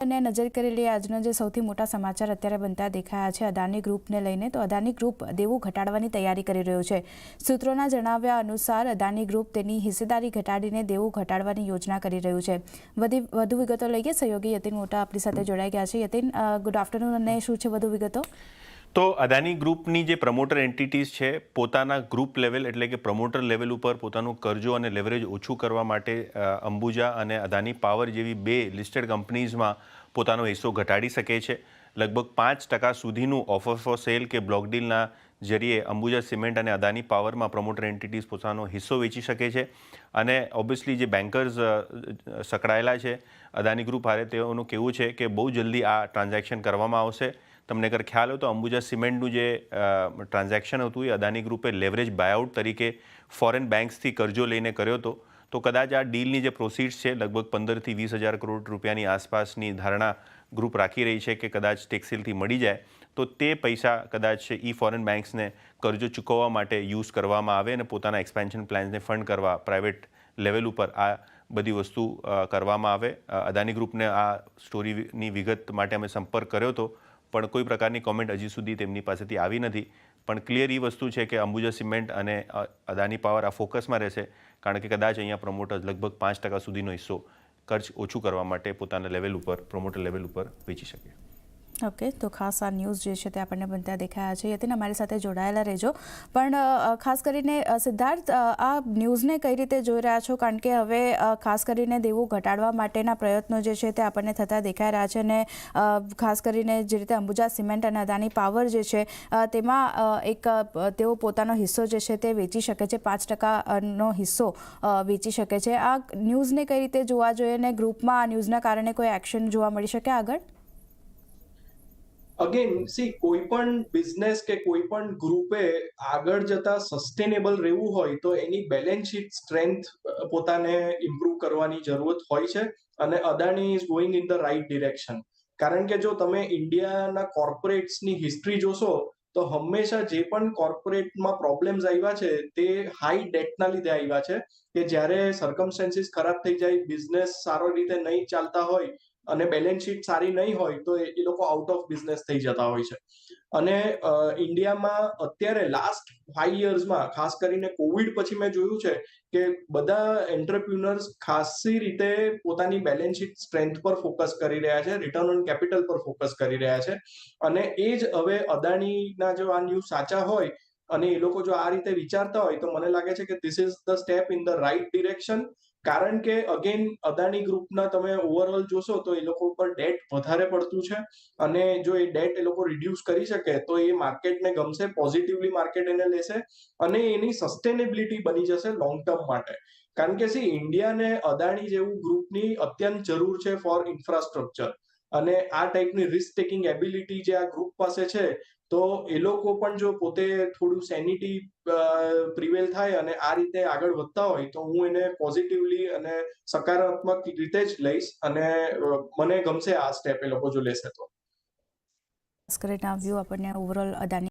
અને નજર કરી લઈએ આજનો જે સૌથી મોટા સમાચાર અત્યારે બનતા દેખાયા છે અદાની ગ્રુપને લઈને, તો અદાની ગ્રુપ દેવું ઘટાડવાની તૈયારી કરી રહ્યું છે। સૂત્રોના જણાવ્યા અનુસાર અદાની ગ્રુપ તેની હિસ્સેદારી ઘટાડીને દેવું ઘટાડવાની યોજના કરી રહ્યું છે। વધુ વિગતો લઈએ, સહયોગી યતિન મોટા આપણી સાથે જોડાઈ ગયા છે। યતિન, ગુડ આફ્ટરનૂન, અને શું છે વધુ વિગતો? તો અદાની ગ્રુપની જે પ્રમોટર એન્ટિટીઝ છે, પોતાના ગ્રુપ લેવલ એટલે કે પ્રમોટર લેવલ ઉપર પોતાનું કરજો અને લેવરેજ ઓછું કરવા માટે અંબુજા અને અદાની પાવર જેવી બે લિસ્ટેડ કંપનીઝમાં પોતાનો હિસ્સો ઘટાડી શકે છે। લગભગ 5% સુધીનું ઓફર ફોર સેલ કે બ્લોક ડીલના જરીએ અંબુજા સિમેન્ટ અને અદાની પાવરમાં પ્રમોટર એન્ટિટીઝ પોતાનો હિસ્સો વેચી શકે છે। અને ઓબ્વિયસલી જે બેન્કર્સ સંકળાયેલા છે અદાની ગ્રુપ હારે, તેઓનું કહેવું છે કે બહુ જલ્દી આ ટ્રાન્ઝેક્શન કરવામાં આવશે। તમને અગર ખ્યાલ હોય તો અંબુજા સિમેન્ટનું જે ટ્રાન્ઝેક્શન હતું એ અદાની ગ્રુપે લેવરેજ બાયઆઉટ તરીકે ફોરેન બેન્ક્સથી કરજો લઈને કર્યો હતો। તો કદાચ આ ડીલની જે પ્રોસીડ્સ છે લગભગ 15 થી 20 હજાર કરોડ રૂપિયાની આસપાસની ધારણા ગ્રુપ રાખી રહી છે કે કદાચ ટેક્સેલથી મળી જાય તો તે પૈસા કદાચ ફોરેન બેન્ક્સને કરજો ચૂકવવા માટે યુઝ કરવામાં આવે અને પોતાના એક્સપેન્શન પ્લાન્સને ફંડ કરવા પ્રાઇવેટ લેવલ ઉપર આ બધી વસ્તુ કરવામાં આવે। અદાની ગ્રુપને આ સ્ટોરીની વિગત માટે અમે સંપર્ક કર્યો હતો, પણ કોઈ પ્રકારની કોમેન્ટ હજી સુધી તેમની પાસેથી આવી નથી। પણ ક્લિયર એ વસ્તુ છે કે અંબુજા સિમેન્ટ અને અદાની પાવર આ ફોકસમાં રહેશે, કારણ કે કદાચ અહીંયા પ્રમોટર્સ લગભગ 5% સુધીનો હિસ્સો ખર્ચ ઓછું કરવા માટે પોતાના લેવલ ઉપર પ્રમોટર લેવલ ઉપર વેચી શકે। ઓકે, તો ખાસ આ ન્યૂઝ જે છે તે આપણને બનતા દેખાયા છે। યતિન, અમારી સાથે જોડાયેલા રહેજો। પણ ખાસ કરીને સિદ્ધાર્થ, આ ન્યૂઝને કઈ રીતે જોઈ રહ્યા છો? કારણ કે હવે ખાસ કરીને દેવું ઘટાડવા માટેના પ્રયત્નો જે છે તે આપણને થતા દેખાઈ રહ્યા છે, અને ખાસ કરીને જે રીતે અંબુજા સિમેન્ટ અને અદાની પાવર જે છે તેમાં એક તેઓ પોતાનો હિસ્સો જે છે તે વેચી શકે છે, 5%નો હિસ્સો વેચી શકે છે। આ ન્યૂઝને કઈ રીતે જોવા જોઈએ, અને ગ્રુપમાં આ ન્યૂઝના કારણે કોઈ એક્શન જોવા મળી શકે આગળ? અગેન કોઈ પણ બિઝનેસ કે કોઈ પણ ગ્રુપે આગળ જતા સસ્ટેનેબલ રહેવું હોય તો એની બેલેન્સ શીટ સ્ટ્રેન્થ પોતાને ઇમ્પ્રૂવ કરવાની જરૂરત હોય છે, અને Adani is going in the right direction. કારણ કે જો તમે ઇન્ડિયાના કોર્પોરેટ્સની હિસ્ટ્રી જોશો તો હંમેશા જે પણ કોર્પોરેટમાં પ્રોબ્લેમ્સ આવ્યા છે તે હાઈ ડેટના લીધે આવ્યા છે, કે જ્યારે સર્કમસ્ટેન્સીસ ખરાબ થઈ જાય, બિઝનેસ સારો રીતે નહીં ચાલતા હોય અને બેલેન્સ શીટ સારી નહીં હોય તો એ લોકો આઉટ ઓફ બિઝનેસ થઈ જતા હોય છે। અને ઇન્ડિયામાં અત્યારે લાસ્ટ 5 યર્સમાં ખાસ કરીને કોવિડ પછી મેં જોયું છે કે બધા એન્ટરપ્રિન્યોર્સ ખાસી રીતે પોતાની બેલેન્સ શીટ સ્ટ્રેન્થ પર ફોકસ કરી રહ્યા છે, રિટર્ન ઓન કેપિટલ પર ફોકસ કરી રહ્યા છે। અને એ જ હવે અદાણીના જો આ ન્યૂઝ સાચા હોય અને એ લોકો જો આ રીતે વિચારતા હોય તો મને લાગે છે કે this is the step in the right direction. કારણ કે અગેન અદાણી ગ્રુપના તમે ઓવરઓલ જોશો તો એ લોકો ઉપર ડેટ વધારે પડતું છે, અને જો એ ડેટ એ લોકો રિડ્યુસ કરી શકે તો એ માર્કેટને ગમશે, પોઝિટિવલી માર્કેટ એને લેશે, અને એની સસ્ટેનેબિલિટી બની જશે લોંગ ટર્મ માટે। કારણ કે ઇન્ડિયાને અદાણી જેવું ગ્રુપની અત્યંત જરૂર છે ફોર ઇન્ફ્રાસ્ટ્રક્ચર, અને આ ટાઈપની રિસ્ક ટેકિંગ એબિલિટી જે આ ગ્રુપ પાસે છે તો એ લોકો પણ જો પોતે થોડું સેનિટી પ્રિવેલ થાય અને આ રીતે આગળ વધતા હોય તો હું એને પોઝિટિવલી અને સકારાત્મક રીતે જ લઈશ, અને મને ગમશે આ સ્ટેપ એ લોકો જો લેશે તો। ખાસ કરીને આ વ્યૂ આપણને ઓવરઓલ અદાની